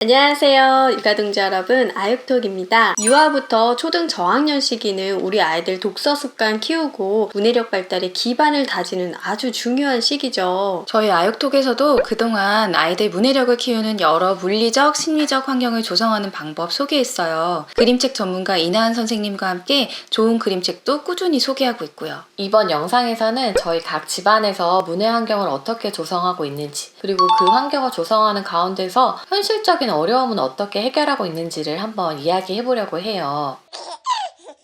안녕하세요, 육아동지 여러분. 아육톡입니다. 유아부터 초등 저학년 시기는 우리 아이들 독서 습관 키우고 문해력 발달의 기반을 다지는 아주 중요한 시기죠. 저희 아육톡에서도 그동안 아이들 문해력을 키우는 여러 물리적, 심리적 환경을 조성하는 방법 소개했어요. 그림책 전문가 이나은 선생님과 함께 좋은 그림책도 꾸준히 소개하고 있고요. 이번 영상에서는 저희 각 집안에서 문해 환경을 어떻게 조성하고 있는지, 그리고 그 환경을 조성하는 가운데서 현실적인 어려움은 어떻게 해결하고 있는지를 한번 이야기해 보려고 해요.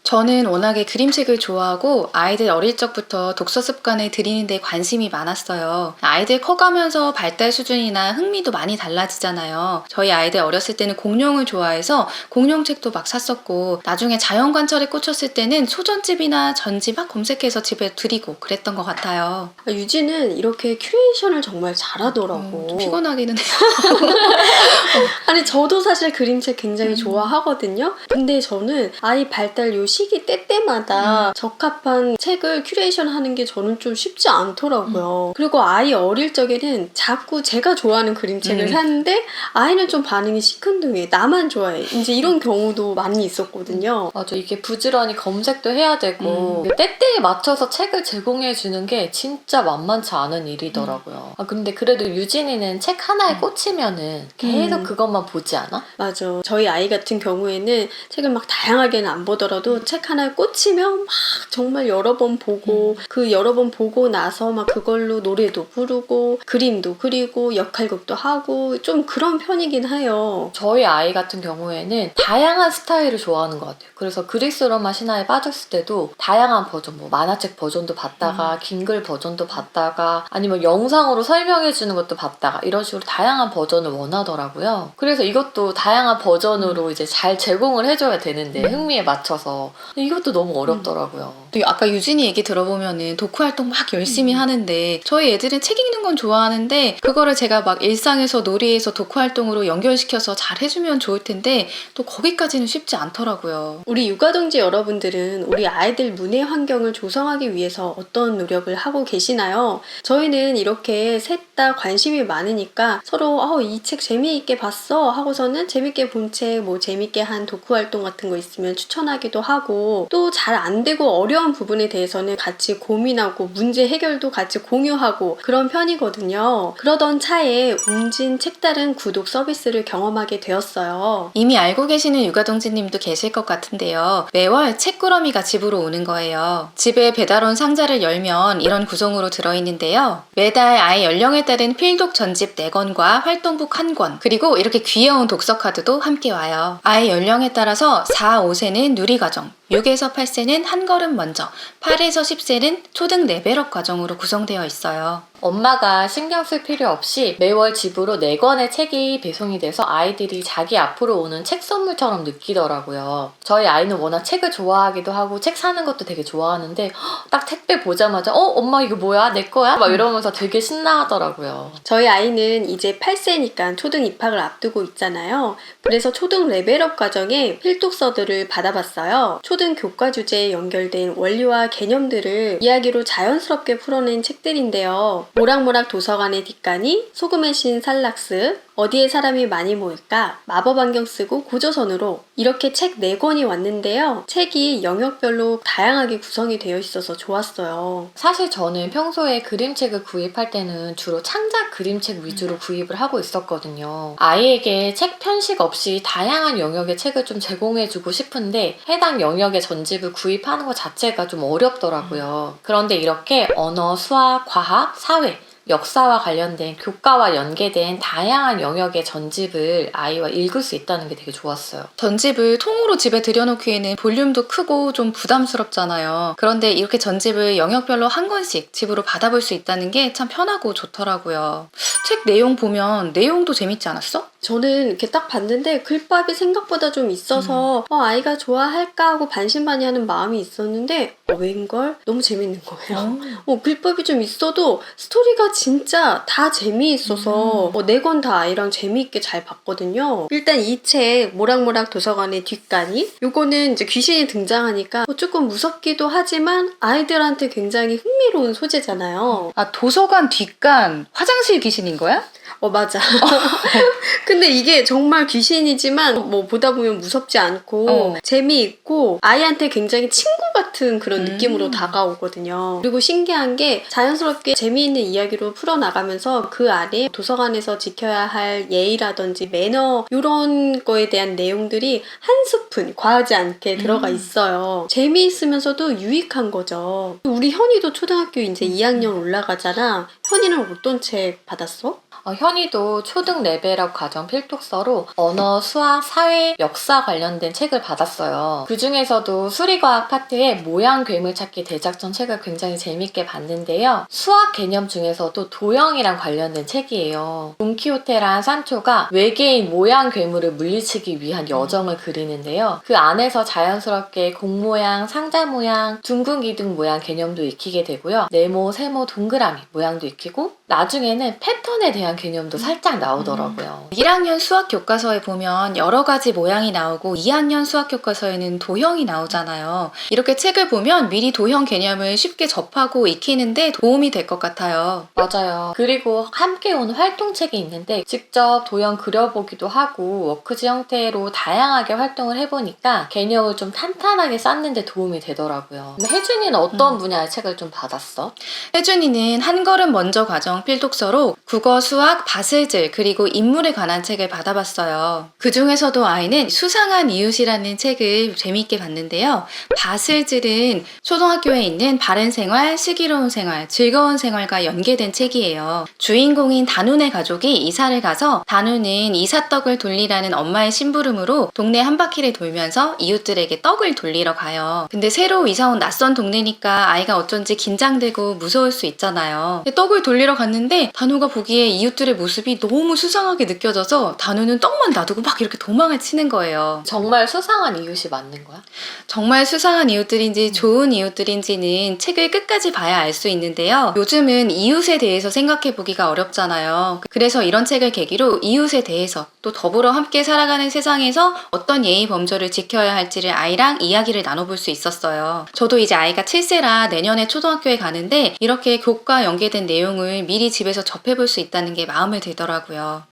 저는 워낙에 그림책을 좋아하고 아이들 어릴 적부터 독서 습관을 들이는 데 관심이 많았어요. 아이들 커가면서 발달 수준이나 흥미도 많이 달라지잖아요. 저희 아이들 어렸을 때는 공룡을 좋아해서 공룡책도 막 샀었고, 나중에 자연 관찰에 꽂혔을 때는 소전집이나 전집 막 검색해서 집에 드리고 그랬던 것 같아요. 유진은 이렇게 큐레이션을 정말 잘하더라고. 좀 피곤하기는 해요. 아니, 저도 사실 그림책 굉장히 좋아하거든요. 근데 저는 아이 발달 요 시기 때때마다 적합한 책을 큐레이션 하는 게 저는 좀 쉽지 않더라고요. 그리고 아이 어릴 적에는 자꾸 제가 좋아하는 그림책을 샀는데 아이는 좀 반응이 시큰둥해. 나만 좋아해. 이제 이런 경우도 많이 있었거든요. 맞아, 이게 부지런히 검색도 해야 되고 때때에 맞춰서 책을 제공해 주는 게 진짜 만만치 않은 일이더라고요. 근데 그래도 유진이는 책 하나에 꽂히면은 계속 그것만 보지 않아? 맞아. 저희 아이 같은 경우에는 책을 막 다양하게는 안 보더라도 책 하나에 꽂히면 막 정말 여러 번 보고 그 여러 번 보고 나서 막 그걸로 노래도 부르고 그림도 그리고 역할극도 하고 좀 그런 편이긴 해요. 저희 아이 같은 경우에는 다양한 스타일을 좋아하는 것 같아요. 그래서 그리스 로마 신화에 빠졌을 때도 다양한 버전, 뭐 만화책 버전도 봤다가 긴글 버전도 봤다가 아니면 영상으로 설명해 주는 것도 봤다가 이런 식으로 다양한 버전을 원하더라고요. 그래서 이것도 다양한 버전으로 이제 잘 제공을 해줘야 되는데 흥미에 맞춰서 이것도 너무 어렵더라고요. 또 아까 유진이 얘기 들어보면은 독후 활동 막 열심히 하는데, 저희 애들은 책 읽는 건 좋아하는데 그거를 제가 막 일상에서 놀이에서 독후 활동으로 연결시켜서 잘 해주면 좋을 텐데 또 거기까지는 쉽지 않더라고요. 우리 육아동지 여러분들은 우리 아이들 문해 환경을 조성하기 위해서 어떤 노력을 하고 계시나요? 저희는 이렇게 셋 다 관심이 많으니까 서로 이 책 재미있게 봤어 하고서는 재밌게 본 책, 뭐 재밌게 한 독후 활동 같은 거 있으면 추천하기도 하고, 또 잘 안 되고 어려운 부분에 대해서는 같이 고민하고 문제 해결도 같이 공유하고 그런 편이거든요. 그러던 차에 웅진 책다른 구독 서비스를 경험하게 되었어요. 이미 알고 계시는 육아동지님도 계실 것 같은데요. 매월 책꾸러미가 집으로 오는 거예요. 집에 배달 온 상자를 열면 이런 구성으로 들어있는데요. 매달 아이 연령에 따른 필독 전집 4권과 활동북 1권, 그리고 이렇게 귀여운 독서 카드도 함께 와요. 아이 연령에 따라서 4, 5세는 누리과정, 6에서 8세는 한 걸음 먼저, 8에서 10세는 초등 레벨업 과정으로 구성되어 있어요. 엄마가 신경 쓸 필요 없이 매월 집으로 4권의 책이 배송이 돼서 아이들이 자기 앞으로 오는 책 선물처럼 느끼더라고요. 저희 아이는 워낙 책을 좋아하기도 하고 책 사는 것도 되게 좋아하는데 딱 택배 보자마자 엄마 이거 뭐야? 내 거야? 막 이러면서 되게 신나하더라고요. 저희 아이는 이제 8세니까 초등 입학을 앞두고 있잖아요. 그래서 초등 레벨업 과정에 필독서들을 받아봤어요. 초등 교과 주제에 연결된 원리와 개념들을 이야기로 자연스럽게 풀어낸 책들인데요. 모락모락 도서관의 뒷간이, 소금의 신 살락스, 어디에 사람이 많이 모일까, 마법 안경 쓰고 고조선으로, 이렇게 책 4권이 왔는데요. 책이 영역별로 다양하게 구성이 되어 있어서 좋았어요. 사실 저는 평소에 그림책을 구입할 때는 주로 창작 그림책 위주로 구입을 하고 있었거든요. 아이에게 책 편식 없이 다양한 영역의 책을 좀 제공해주고 싶은데 해당 영역의 전집을 구입하는 것 자체가 좀 어렵더라고요. 그런데 이렇게 언어, 수학, 과학, 사회, 역사와 관련된 교과와 연계된 다양한 영역의 전집을 아이와 읽을 수 있다는 게 되게 좋았어요. 전집을 통으로 집에 들여놓기에는 볼륨도 크고 좀 부담스럽잖아요. 그런데 이렇게 전집을 영역별로 한 권씩 집으로 받아볼 수 있다는 게 참 편하고 좋더라고요. 책 내용 보면 내용도 재밌지 않았어? 저는 이렇게 딱 봤는데 글밥이 생각보다 좀 있어서 아이가 좋아할까 하고 반신반의하는 마음이 있었는데 웬걸? 너무 재밌는 거예요. 글밥이 좀 있어도 스토리가 진짜 다 재미있어서 4권 다 아이랑 재미있게 잘 봤거든요. 일단 이 책 모락모락 도서관의 뒷간이, 요거는 이제 귀신이 등장하니까 조금 무섭기도 하지만 아이들한테 굉장히 흥미로운 소재잖아요. 아, 도서관 뒷간 화장실 귀신인 거야? 맞아. 근데 이게 정말 귀신이지만 뭐 보다 보면 무섭지 않고 재미있고 아이한테 굉장히 친구 같은 그런 느낌으로 다가오거든요. 그리고 신기한 게 자연스럽게 재미있는 이야기로 풀어나가면서 그 안에 도서관에서 지켜야 할 예의라든지 매너 이런 거에 대한 내용들이 한 스푼 과하지 않게 들어가 있어요. 재미있으면서도 유익한 거죠. 우리 현이도 초등학교 이제 2학년 올라가잖아. 현이는 어떤 책 받았어? 현이도 초등 레벨업 과정 필독서로 언어, 수학, 사회, 역사 관련된 책을 받았어요. 그 중에서도 수리과학 파트의 모양 괴물 찾기 대작전 책을 굉장히 재밌게 봤는데요. 수학 개념 중에서도 도형이랑 관련된 책이에요. 돈키호테란 산초가 외계인 모양 괴물을 물리치기 위한 여정을 그리는데요. 그 안에서 자연스럽게 공 모양, 상자 모양, 둥근 기둥 모양 개념도 익히게 되고요. 네모, 세모, 동그라미 모양도 익히고 나중에는 패턴에 대한 개념도 살짝 나오더라고요. 1학년 수학 교과서에 보면 여러 가지 모양이 나오고 2학년 수학 교과서에는 도형이 나오잖아요. 이렇게 책을 보면 미리 도형 개념을 쉽게 접하고 익히는데 도움이 될 것 같아요. 맞아요. 그리고 함께 온 활동책이 있는데 직접 도형 그려보기도 하고 워크지 형태로 다양하게 활동을 해보니까 개념을 좀 탄탄하게 쌓는데 도움이 되더라고요. 그럼 혜준이는 어떤 분야의 책을 좀 받았어? 혜준이는 한 걸음 먼저 과정 필독서로 국어, 수학, 바슬질 그리고 인물에 관한 책을 받아봤어요. 그 중에서도 아이는 수상한 이웃이라는 책을 재미있게 봤는데요. 바슬질은 초등학교에 있는 바른 생활, 슬기로운 생활, 즐거운 생활과 연계된 책이에요. 주인공인 단훈의 가족이 이사를 가서 단훈은 이삿떡을 돌리라는 엄마의 심부름으로 동네 한 바퀴를 돌면서 이웃들에게 떡을 돌리러 가요. 근데 새로 이사 온 낯선 동네니까 아이가 어쩐지 긴장되고 무서울 수 있잖아요. 떡을 돌리러 갔는데 단우가 보기에 이웃들의 모습이 너무 수상하게 느껴져서 단우는 떡만 놔두고 막 이렇게 도망을 치는 거예요. 정말 수상한 이웃이 맞는 거야? 정말 수상한 이웃들인지 좋은 이웃들인지는 책을 끝까지 봐야 알 수 있는데요. 요즘은 이웃에 대해서 생각해 보기가 어렵잖아요. 그래서 이런 책을 계기로 이웃에 대해서 또 더불어 함께 살아가는 세상에서 어떤 예의 범절을 지켜야 할지를 아이랑 이야기를 나눠볼 수 있었어요. 저도 이제 아이가 7세라 내년에 초등학교에 가는데 이렇게 교과 연계된 내용을 미리 집에서 접해볼 수 있다는 게 마음에 들더라고요.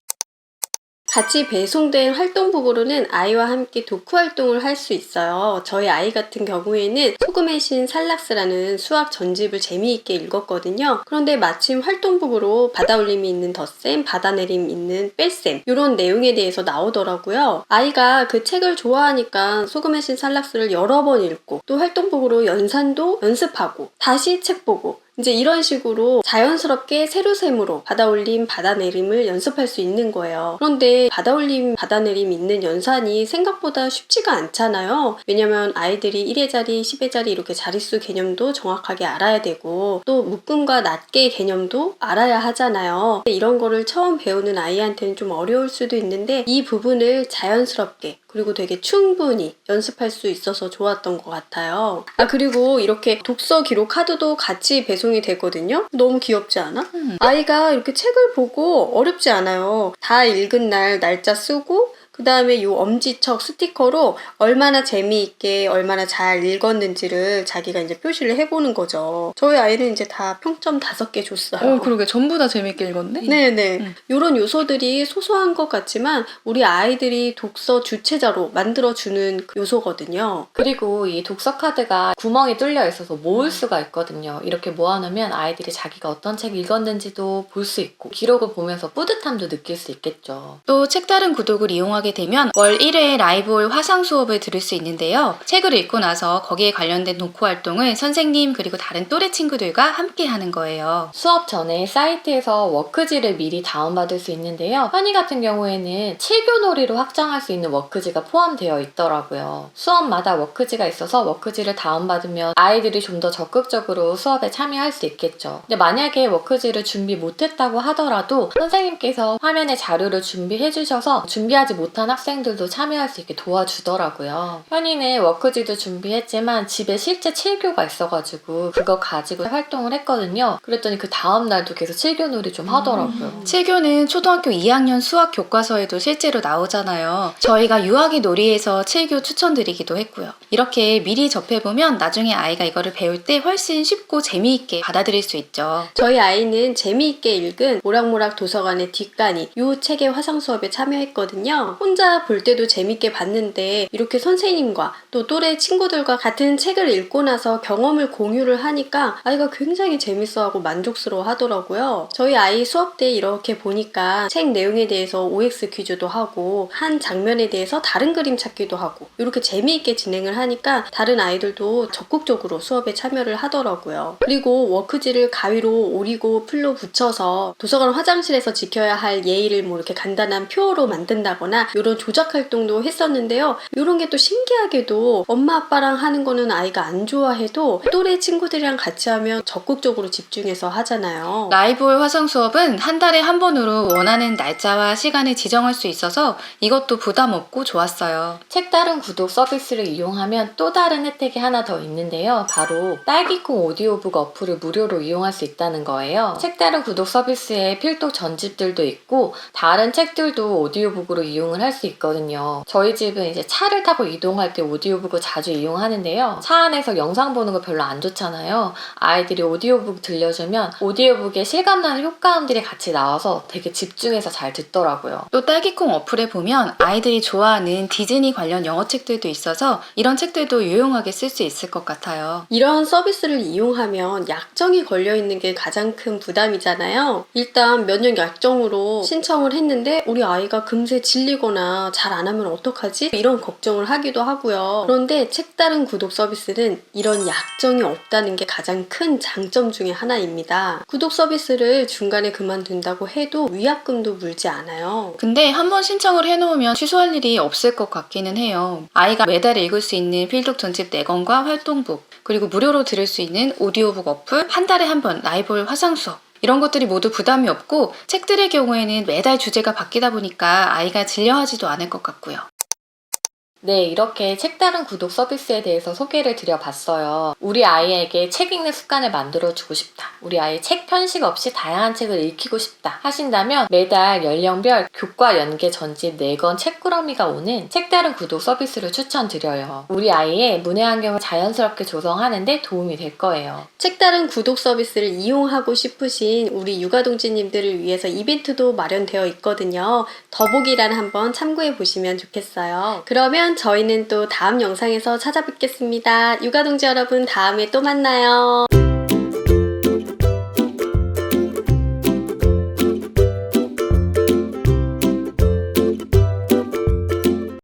같이 배송된 활동복으로는 아이와 함께 독후 활동을 할 수 있어요. 저희 아이 같은 경우에는 소금의 신 살락스라는 수학 전집을 재미있게 읽었거든요. 그런데 마침 활동복으로 바다올림이 있는 덧셈, 바다내림 있는 뺄셈 이런 내용에 대해서 나오더라고요. 아이가 그 책을 좋아하니까 소금의 신 살락스를 여러 번 읽고 또 활동복으로 연산도 연습하고 다시 책 보고 이제 이런 식으로 자연스럽게 세로셈으로 바다올림, 바다내림을 연습할 수 있는 거예요. 그런데 바다올림, 바다내림 있는 연산이 생각보다 쉽지가 않잖아요. 왜냐면 아이들이 1의 자리, 10의 자리 이렇게 자릿수 개념도 정확하게 알아야 되고 또 묶음과 낱개 개념도 알아야 하잖아요. 이런 거를 처음 배우는 아이한테는 좀 어려울 수도 있는데 이 부분을 자연스럽게 그리고 되게 충분히 연습할 수 있어서 좋았던 것 같아요. 그리고 이렇게 독서 기록 카드도 같이 배송이 되거든요. 너무 귀엽지 않아? 아이가 이렇게 책을 보고 어렵지 않아요. 다 읽은 날 날짜 쓰고 그 다음에 이 엄지척 스티커로 얼마나 재미있게 얼마나 잘 읽었는지를 자기가 이제 표시를 해보는 거죠. 저희 아이는 이제 다 평점 5개 줬어요. 그러게 전부 다 재밌게 읽었네. 네네. 이런 요소들이 소소한 것 같지만 우리 아이들이 독서 주체자로 만들어주는 그 요소거든요. 그리고 이 독서 카드가 구멍이 뚫려 있어서 모을 수가 있거든요. 이렇게 모아놓으면 아이들이 자기가 어떤 책 읽었는지도 볼 수 있고 기록을 보면서 뿌듯함도 느낄 수 있겠죠. 또 책다른 구독을 이용하게 되면 월 1회 라이브홀 화상 수업을 들을 수 있는데요. 책을 읽고 나서 거기에 관련된 독후 활동을 선생님 그리고 다른 또래 친구들과 함께 하는 거예요. 수업 전에 사이트에서 워크지를 미리 다운받을 수 있는데요. 현이 같은 경우에는 7교놀이로 확장할 수 있는 워크지가 포함되어 있더라고요. 수업마다 워크지가 있어서 워크지를 다운받으면 아이들이 좀 더 적극적으로 수업에 참여할 수 있겠죠. 근데 만약에 워크지를 준비 못했다고 하더라도 선생님께서 화면에 자료를 준비해 주셔서 준비하지 못했 못한 학생들도 참여할 수 있게 도와주더라고요. 현이는 워크지도 준비했지만 집에 실제 칠교가 있어가지고 그거 가지고 활동을 했거든요. 그랬더니 그 다음날도 계속 칠교놀이 좀 하더라고요. 칠교는 초등학교 2학년 수학 교과서에도 실제로 나오잖아요. 저희가 유아기 놀이에서 칠교 추천드리기도 했고요. 이렇게 미리 접해보면 나중에 아이가 이거를 배울 때 훨씬 쉽고 재미있게 받아들일 수 있죠. 저희 아이는 재미있게 읽은 모락모락 도서관의 뒷간이 이 책의 화상 수업에 참여했거든요. 혼자 볼 때도 재밌게 봤는데 이렇게 선생님과 또 또래 친구들과 같은 책을 읽고 나서 경험을 공유를 하니까 아이가 굉장히 재밌어하고 만족스러워 하더라고요. 저희 아이 수업 때 이렇게 보니까 책 내용에 대해서 OX 퀴즈도 하고 한 장면에 대해서 다른 그림 찾기도 하고 이렇게 재미있게 진행을 하니까 다른 아이들도 적극적으로 수업에 참여를 하더라고요. 그리고 워크지를 가위로 오리고 풀로 붙여서 도서관 화장실에서 지켜야 할 예의를 뭐 이렇게 간단한 표로 만든다거나 이런 조작 활동도 했었는데요. 이런 게 또 신기하게도 엄마 아빠랑 하는 거는 아이가 안 좋아해도 또래 친구들이랑 같이 하면 적극적으로 집중해서 하잖아요. 라이브홀 화상 수업은 한 달에 한 번으로 원하는 날짜와 시간을 지정할 수 있어서 이것도 부담 없고 좋았어요. 책다른 구독 서비스를 이용하면 또 다른 혜택이 하나 더 있는데요. 바로 딸기콩 오디오북 어플을 무료로 이용할 수 있다는 거예요. 책다른 구독 서비스에 필독 전집들도 있고 다른 책들도 오디오북으로 이용을 할 수 있거든요. 저희 집은 이제 차를 타고 이동할 때 오디오북을 자주 이용하는데요. 차 안에서 영상 보는 거 별로 안 좋잖아요. 아이들이 오디오북 들려주면 오디오북에 실감나는 효과음들이 같이 나와서 되게 집중해서 잘 듣더라고요. 또 딸기콩 어플에 보면 아이들이 좋아하는 디즈니 관련 영어 책들도 있어서 이런 책들도 유용하게 쓸 수 있을 것 같아요. 이런 서비스를 이용하면 약정이 걸려있는 게 가장 큰 부담이잖아요. 일단 몇 년 약정으로 신청을 했는데 우리 아이가 금세 질리거나 잘 안 하면 어떡하지? 이런 걱정을 하기도 하고요. 그런데 책다른 구독 서비스는 이런 약정이 없다는 게 가장 큰 장점 중에 하나입니다. 구독 서비스를 중간에 그만둔다고 해도 위약금도 물지 않아요. 근데 한번 신청을 해놓으면 취소할 일이 없을 것 같기는 해요. 아이가 매달 읽을 수 있는 필독 전집 4권과 활동북, 그리고 무료로 들을 수 있는 오디오북 어플, 한 달에 한 번 라이브홀 화상 수업, 이런 것들이 모두 부담이 없고 책들의 경우에는 매달 주제가 바뀌다 보니까 아이가 질려하지도 않을 것 같고요. 네, 이렇게 책다른 구독 서비스에 대해서 소개를 드려봤어요. 우리 아이에게 책 읽는 습관을 만들어주고 싶다. 우리 아이 책 편식 없이 다양한 책을 읽히고 싶다 하신다면 매달 연령별 교과 연계 전집 4권 책꾸러미가 오는 책다른 구독 서비스를 추천드려요. 우리 아이의 문해 환경을 자연스럽게 조성하는 데 도움이 될 거예요. 책다른 구독 서비스를 이용하고 싶으신 우리 육아동지님들을 위해서 이벤트도 마련되어 있거든요. 더보기란 한번 참고해 보시면 좋겠어요. 그러면 저희는 또 다음 영상에서 찾아뵙겠습니다. 육아동지 여러분, 다음에 또 만나요.